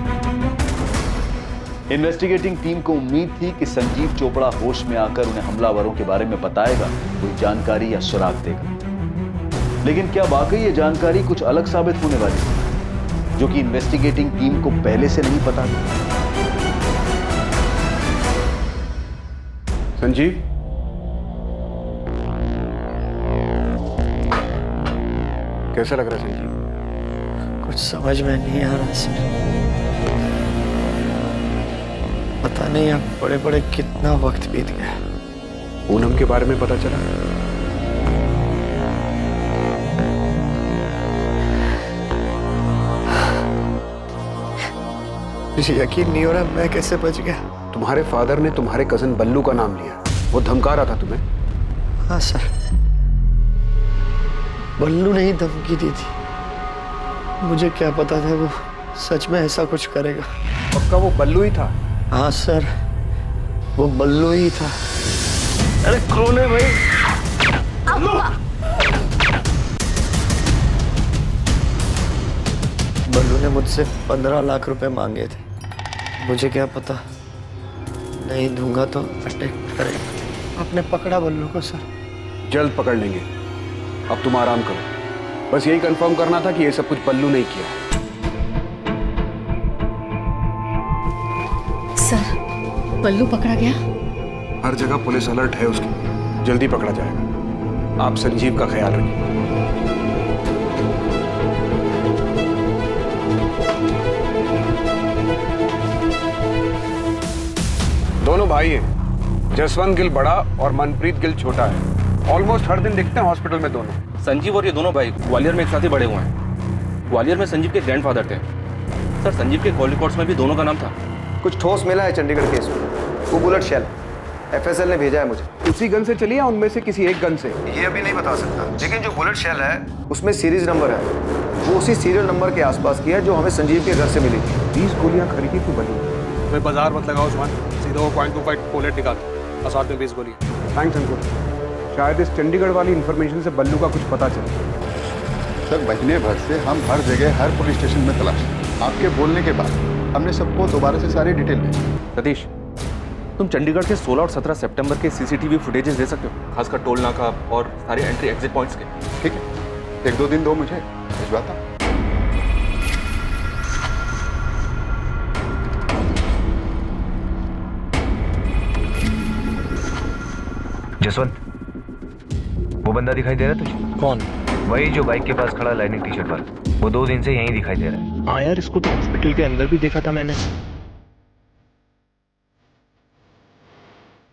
इन्वेस्टिगेटिंग टीम को उम्मीद थी कि संजीव चोपड़ा होश में आकर उन्हें हमलावरों के बारे में बताएगा, कोई जानकारी या सुराग देगा। लेकिन क्या वाकई ये जानकारी कुछ अलग साबित होने वाली है, जो कि इन्वेस्टिगेटिंग टीम को पहले से नहीं पता था? संजीव, कैसा लग रहा है संजीव? कुछ समझ में नहीं आ रहा सर। पता नहीं अब बड़े बड़े कितना वक्त बीत गया। पूनम के बारे में पता चला? मुझे यकीन नहीं हो रहा मैं कैसे बच गया। तुम्हारे फादर ने तुम्हारे कजन बल्लू का नाम लिया, वो धमका रहा था तुम्हें? हाँ सर, बल्लू ने ही धमकी दी थी। मुझे क्या पता था वो सच में ऐसा कुछ करेगा। पक्का वो बल्लू ही था? हाँ सर, वो बल्लू ही था। अरे कौन है भाई? बल्लू ने मुझसे 15 लाख रुपए मांगे थे। मुझे क्या पता नहीं दूंगा तो अटैक करेगा। आपने पकड़ा बल्लू को सर? जल्द पकड़ लेंगे, अब तुम आराम करो। बस यही कंफर्म करना था कि ये सब कुछ बल्लू नहीं किया। सर, बल्लू पकड़ा गया? हर जगह पुलिस अलर्ट है उसकी, जल्दी पकड़ा जाएगा। आप संजीव का ख्याल रखिए। दोनों भाई हैं, जसवंत गिल बड़ा और मनप्रीत गिल छोटा है। ऑलमोस्ट हर दिन दिखते हैं हॉस्पिटल में दोनों। संजीव और ये दोनों भाई ग्वालियर में एक साथ ही बड़े हुए हैं। ग्वालियर में संजीव के ग्रैंडफादर थे। सर, संजीव के कॉल रिकॉर्ड्स में भी दोनों का नाम था। कुछ ठोस मिला है चंडीगढ़ केस में। वो बुलेट शेल एफएसएल ने भेजा है मुझे। उसी गन से चली या उनमें से किसी एक गन से? ये अभी नहीं बता सकता, लेकिन जो बुलेट शेल है उसमें सीरीज नंबर है, वो उसी सीरियल नंबर के आसपास की है जो हमें संजीव के घर से मिली थी। 20 गोलियां खरीदी थी बल्लू। मैं बाजार मत लगाओ उस्मान, सीधा वो .25 बुलेट निकाल और साथ में 20 गोली। थैंक्स अंकुर, शायद इस चंडीगढ़ वाली इंफॉर्मेशन से बल्लू का कुछ पता चले। सर महीने भर से हम हर जगह हर पुलिस स्टेशन में तलाश, आपके बोलने के बाद हमने सबको दोबारा से सारी डिटेल भेजी। सतीश, तुम चंडीगढ़ के 16 और 17 सितंबर के सीसीटीवी फुटेजेस दे सकते हो, खासकर टोल नाका और सारे एंट्री एग्जिट पॉइंट्स के? ठीक है, 1-2 दिन दो मुझे, भिजवाता हूं। जसवंत, वो बंदा दिखाई दे रहा है तुझे? कौन? वही जो बाइक के पास खड़ा लाइनिंग टी शर्ट वाला। वो 2 दिन से यहीं दिखाई दे रहा है। हाँ यार, इसको तो हॉस्पिटल के अंदर भी देखा था मैंने।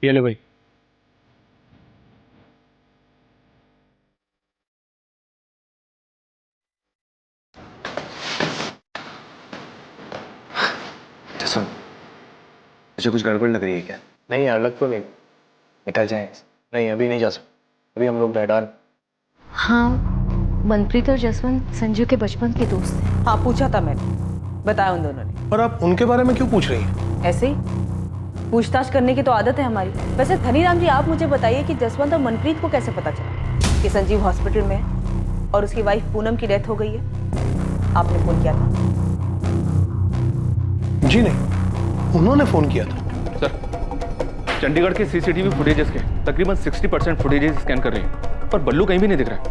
ये ले भाई। जसवंत, तुझे कुछ गड़बड़ लग रही है क्या? नहीं यार, लग तो नहीं। निकल जाए। नहीं, अभी नहीं जा सकते, अभी हम लोग बैठान। हाँ, मनप्रीत और जसवंत संजू के बचपन के दोस्त हैं। हाँ, पूछा था मैंने, बताया उन दोनों ने। पर आप उनके बारे में क्यों पूछ रही हैं? ऐसे ही पूछताछ करने की तो आदत है हमारी। वैसे धनीराम जी, आप मुझे बताइए कि जसवंत और मनप्रीत को कैसे पता चला कि संजीव हॉस्पिटल में है और उसकी वाइफ पूनम की डेथ हो गई है? आपने फोन किया था? जी नहीं, उन्होंने फोन किया था। सर, चंडीगढ़ के सीसीटीवी फुटेजेस के तकरीबन 60% फुटेजेस स्कैन कर रहे हैं, पर बल्लू कहीं भी नहीं दिख रहा है।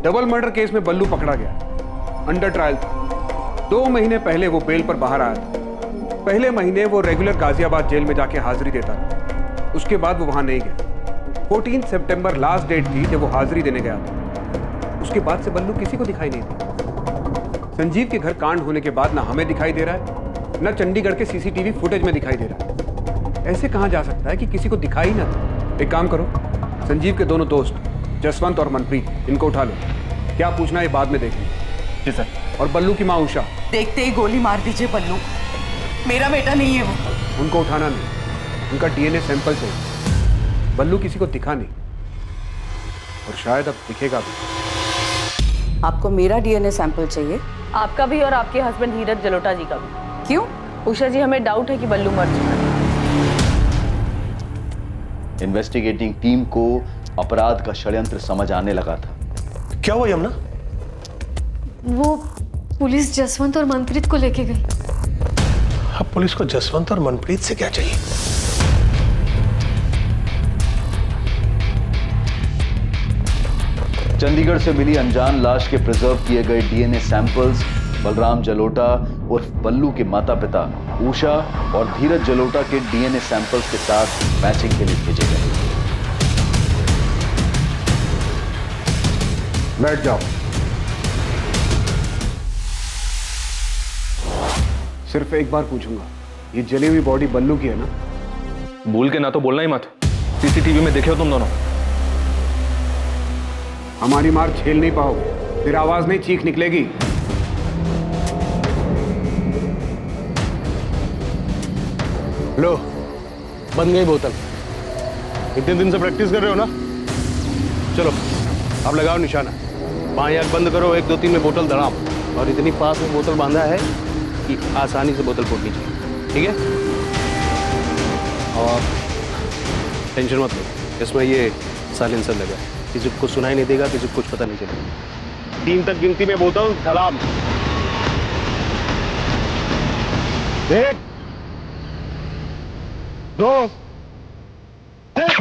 डबल मर्डर केस में बल्लू पकड़ा गया, अंडर ट्रायल था। 2 महीने पहले वो बेल पर बाहर आया था। पहले महीने वो रेगुलर गाजियाबाद जेल में जाके हाजिरी देता था, उसके बाद वो वहां नहीं गया। 14 सितंबर लास्ट डेट थी जब वो हाजिरी देने गया था। उसके बाद से बल्लू किसी को दिखाई नहीं दी। संजीव के घर कांड होने के बाद ना हमें दिखाई दे रहा है, ना चंडीगढ़ के सीसीटीवी फुटेज में दिखाई दे रहा है। ऐसे कहाँ जा सकता है कि किसी को दिखाई ना दे? एक काम करो, संजीव के दोनों दोस्त जसवंत और मनप्रीत, इनको उठा लो। क्या पूछना है बाद में देख लीजिए। जी सर। और बल्लू की माँ उषा, देखते ही गोली मार दीजिए बल्लू, मेरा बेटा नहीं है वो। उनको उठाना नहीं, उनका डीएनए सैंपल चाहिए। बल्लू किसी को दिखा नहीं और शायद अब दिखेगा भी। आपको मेरा डीएनए सैंपल चाहिए? आपका भी और आपके हस्बैंड धीरज जलोटा जी का भी। क्यों? उषा जी, हमें डाउट है कि बल्लू मर चुका है। इन्वेस्टिगेटिंग टीम को अपराध का षड्यंत्र समझ आने लगा था। क्या हुआ यमुना? वो पुलिस जसवंत और मनप्रीत को लेके गई। अब पुलिस को जसवंत और मनप्रीत से क्या चाहिए? चंडीगढ़ से मिली अनजान लाश के प्रिजर्व किए गए डीएनए सैंपल्स बलराम जलोटा उर्फ बल्लू के माता पिता उषा और धीरज जलोटा के डीएनए सैंपल्स के साथ मैचिंग के लिए भेजे गए। बैठ जाओ। सिर्फ एक बार पूछूंगा, ये जली हुई बॉडी बल्लू की है ना? भूल के ना तो बोलना ही मत। सीसीटीवी में देखे हो तुम दोनों। हमारी मार झेल नहीं पाओगे, फिर आवाज नहीं, चीख निकलेगी। लो, बन गई बोतल। इतने दिन से प्रैक्टिस कर रहे हो ना? चलो अब लगाओ निशाना। बाएं आंख बंद करो, 1 2 3 में बोतल धड़ाम। और इतनी पास में बोतल बांधा है कि आसानी से बोतल फूटनी चाहिए, ठीक है? और टेंशन मत लो, इसमें ये साइलेंसर लगा है, किसी को सुनाई नहीं देगा, किसी को कुछ पता नहीं चलेगा। 3 तक गिनती में बोतल धड़ाम। 1 2 3।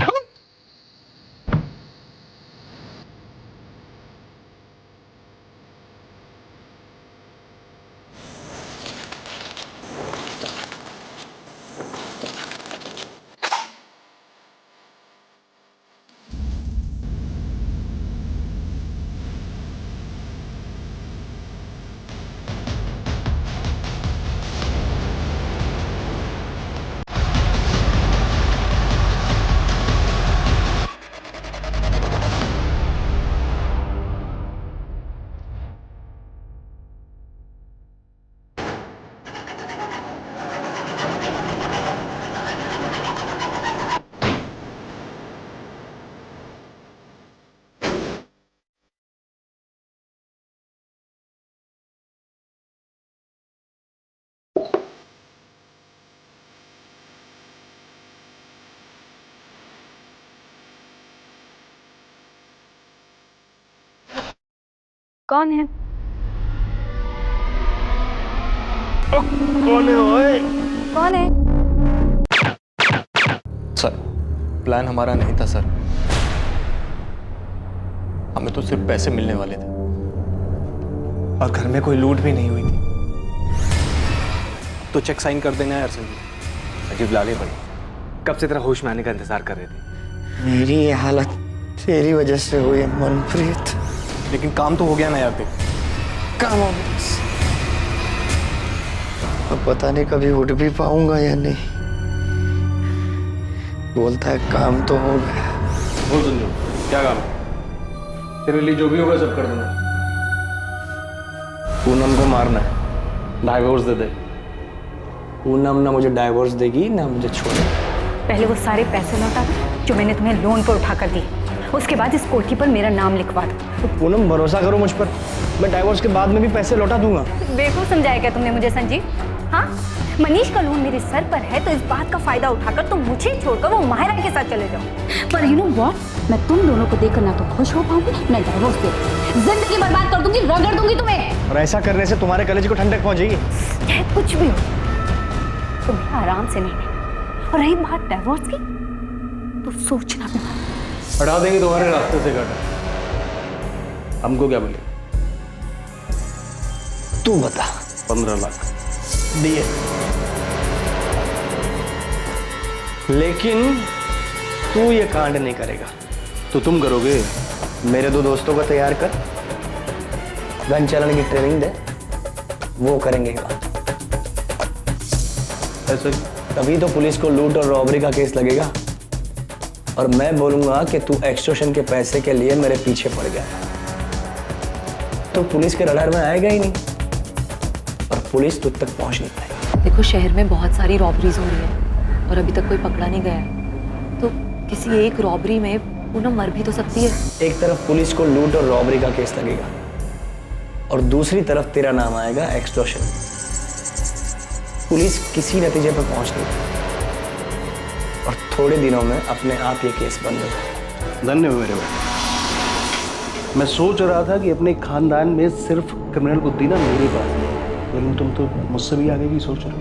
कौन है? कौन है ओए? कौन है? सर, प्लान हमारा नहीं था सर। हमें तो सिर्फ पैसे मिलने वाले थे और घर में कोई लूट भी नहीं हुई थी। तो चेक साइन कर देना यार संजीव। संजीव लाले भाई, कब से तेरा होश में आने का इंतजार कर रहे थे। मेरी ये हालत तेरी वजह से हुई है मनप्रीत। लेकिन काम तो हो गया ना यार। देख काम हो गया, अब पता नहीं कभी उठ भी पाऊंगा या नहीं। बोलता है काम तो हो गया। बोल संजू, क्या काम है? तेरे लिए जो भी होगा सब कर दूंगा। पूनम को मारना है, डाइवोर्स दे दे। पूनम ना मुझे डाइवोर्स देगी ना मुझे छोड़ेगी। पहले वो सारे पैसे लौटा दो जो मैंने तुम्हें लोन पर उठा कर दिए। उसके बाद इस कोठी पर मेरा नाम लिखवा दो। तो पूनम भरोसा करो मुझ पर, मैं डाइवोर्स के बाद में भी पैसे लौटा दूंगा। बेवकूफ समझाया क्या तुमने मुझे संजीव? हाँ, मनीष का लोन मेरे सर पर है तो इस बात का फायदा उठाकर तुम मुझे छोड़कर वो माहिरा के साथ चले जाओ। पर यू नो व्हाट, मैं तुम दोनों को देखकर ना तो खुश हो पाऊंगी ना डाइवोर्स दे, जिंदगी बर्बाद कर दूंगी, रगड़ दूंगी तुम्हें। और ऐसा करने से तुम्हारे कलेजे को ठंडक पहुंचेगी। चाहे कुछ भी हो, तुम्हें आराम से नहीं। और रही बात डाइवोर्स की, तो सोचना भी मत। हटा देंगे तुम्हारे रास्ते से गाड़ा। हमको क्या बोले? तू बता। 15 लाख दिए, लेकिन तू ये कांड नहीं करेगा। तो तुम करोगे? मेरे 2 दोस्तों को तैयार कर, गन चलाने की ट्रेनिंग दे, वो करेंगे ये बात। ऐसे तभी तो पुलिस को लूट और रॉबरी का केस लगेगा। और मैं बोलूंगा कि तू एक्सटॉर्शन के पैसे के लिए मेरे पीछे पड़ गया, तो पुलिस के रडार में आएगा ही नहीं और पुलिस तुझ तक पहुंच नहीं पाएगी। देखो, शहर में बहुत सारी रॉबरीज हो रही है और अभी तक कोई पकड़ा नहीं गया है। तो किसी एक रॉबरी में पूनम मर भी तो सकती है। एक तरफ पुलिस को लूट और रॉबरी का केस लगेगा और दूसरी तरफ तेरा नाम आएगा एक्सटॉर्शन। पुलिस किसी नतीजे पर पहुंच नहीं पाएगी और थोड़े दिनों में अपने आप ये केस बंद हो जाएगा। धन्य हो मेरे भाई। मैं सोच रहा था कि अपने खानदान में सिर्फ क्रिमिनल बुद्धि ना मेरे पास है, लेकिन तुम तो मुझसे भी आगे की सोच रहे हो।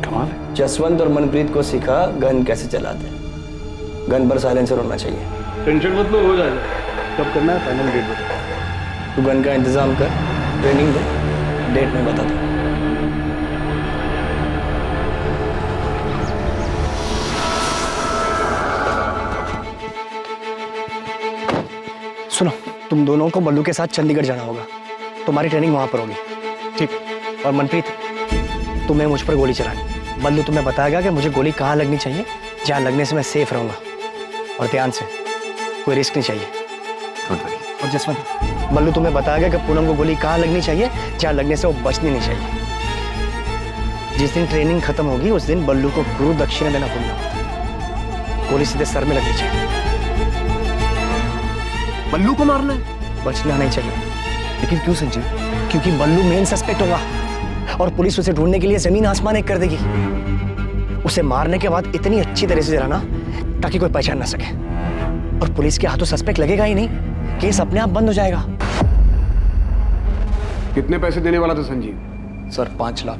कमाल है। जसवंत और मनप्रीत को सिखा गन कैसे चलाते हैं। गन पर साइलेंसर होना चाहिए। टेंशन मत लो, हो जाएगा। कब करना है फाइनल डेट बता। तू गन का इंतजाम कर, ट्रेनिंग दे, डेट में बता दे। सुनो, तुम दोनों को बल्लू के साथ चंडीगढ़ जाना होगा। तुम्हारी ट्रेनिंग वहां पर होगी, ठीक? और मनप्रीत, तुम्हें मुझ पर गोली चलानी। बल्लू तुम्हें बताएगा कि मुझे गोली कहाँ लगनी चाहिए, जहाँ लगने से मैं सेफ रहूंगा। और ध्यान से, कोई रिस्क नहीं चाहिए। और जसवंत, बल्लू तुम्हें बताएगा कि पूनम को गोली कहाँ लगनी चाहिए, जहाँ लगने से वो बचनी नहीं चाहिए। जिस दिन ट्रेनिंग खत्म होगी उस दिन बल्लू को गुरु दक्षिणा देना भूलना। गोली सीधे सर में लगनी चाहिए। बल्लू को मारना है, बचना नहीं चाहिए। लेकिन क्यों संजीव? क्योंकि बल्लू मेन सस्पेक्ट होगा और पुलिस उसे ढूंढने के लिए जमीन आसमान एक कर देगी। उसे मारने के बाद इतनी अच्छी तरह से जलाना ताकि कोई पहचान ना सके। और पुलिस के हाथों सस्पेक्ट लगेगा ही नहीं, केस अपने आप बंद हो जाएगा। कितने पैसे देने वाला था संजीव? सर 5 लाख।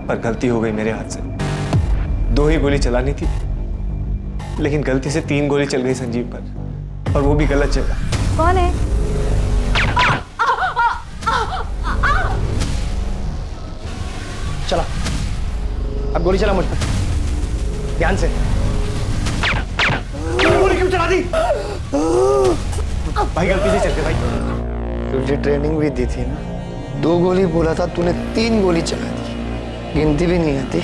पर गलती हो गई मेरे हाथ से। 2 ही गोली चलानी थी, लेकिन गलती से 3 गोली चल गई संजीव पर, और वो भी गलत जगह। कौन है? चला, अब गोली चला मुझ पर, ध्यान से। गोली क्यों चला दी? भाई गलती से चल गए भाई। तुझे ट्रेनिंग भी दी थी ना, 2 गोली बोला था, तूने 3 गोली चला दी। गिनती भी नहीं आती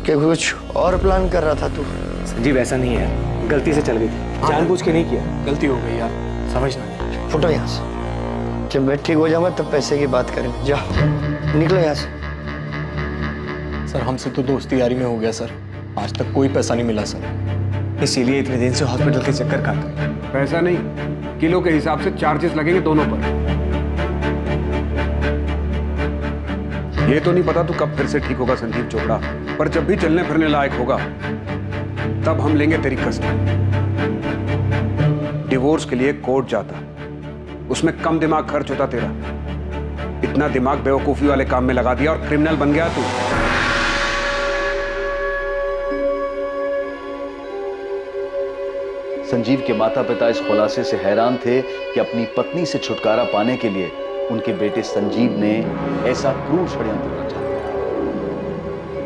कि कुछ और प्लान कर रहा था तू? संजीव ऐसा नहीं है, गलती से चल गई थी, जानबूझ के नहीं किया। गलती हो गई यार, समझना। फुटो यहाँ से, जब मैं ठीक हो जाऊंगा तब पैसे की बात करेंगे। जा, निकलो यहाँ से। सर हमसे तो दोस्ती यारी में हो गया सर, आज तक कोई पैसा नहीं मिला सर, इसीलिए इतने दिन से हॉस्पिटल के चक्कर काट रहे हैं। पैसा नहीं, किलो के हिसाब से चार्जेस लगेंगे दोनों पर। ये तो नहीं पता तू कब फिर से ठीक होगा संजीव चोपड़ा, पर जब भी चलने फिरने लायक होगा तब हम लेंगे तेरी कसम। डिवोर्स के लिए कोर्ट जाता, उसमें कम दिमाग खर्च होता तेरा। इतना दिमाग बेवकूफी वाले काम में लगा दिया और क्रिमिनल बन गया तू। संजीव के माता पिता इस खुलासे से हैरान थे कि अपनी पत्नी से छुटकारा पाने के लिए उनके बेटे संजीव ने ऐसा क्रूर षड्यंत्र रचा।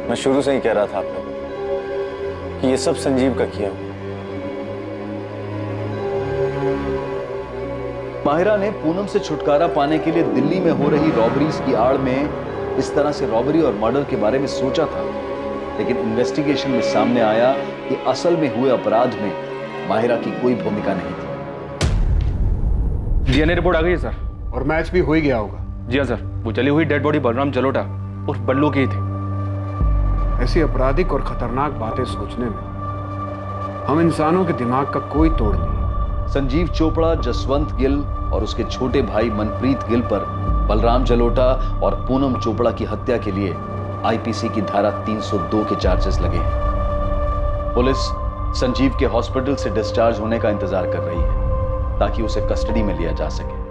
मैं शुरू से ही कह रहा था आप लोगों कि ये सब संजीव का किया हुआ। माहिरा ने पूनम से छुटकारा पाने के लिए दिल्ली में हो रही रॉबरीज की आड़ में इस तरह से रॉबरी और मर्डर के बारे में सोचा था, लेकिन इन्वेस्टिगेशन में सामने आया कि असल में हुए अपराध में माहिरा की कोई भूमिका नहीं थी। डीएनए रिपोर्ट आ गई है सर। और मैच भी हो ही गया होगा। जी हाँ सर, वो जली हुई डेड बॉडी बलराम जलोटा उर्फ बल्लू की थी। ऐसी आपराधिक और खतरनाक बातें सोचने में हम इंसानों के दिमाग का कोई तोड़ नहीं। संजीव चोपड़ा, जसवंत गिल और उसके छोटे भाई मनप्रीत गिल पर बलराम जलोटा और पूनम चोपड़ा की हत्या के लिए आईपीसी की धारा 302 के चार्जेस लगे हैं। पुलिस संजीव के हॉस्पिटल से डिस्चार्ज होने का इंतजार कर रही है ताकि उसे कस्टडी में लिया जा सके।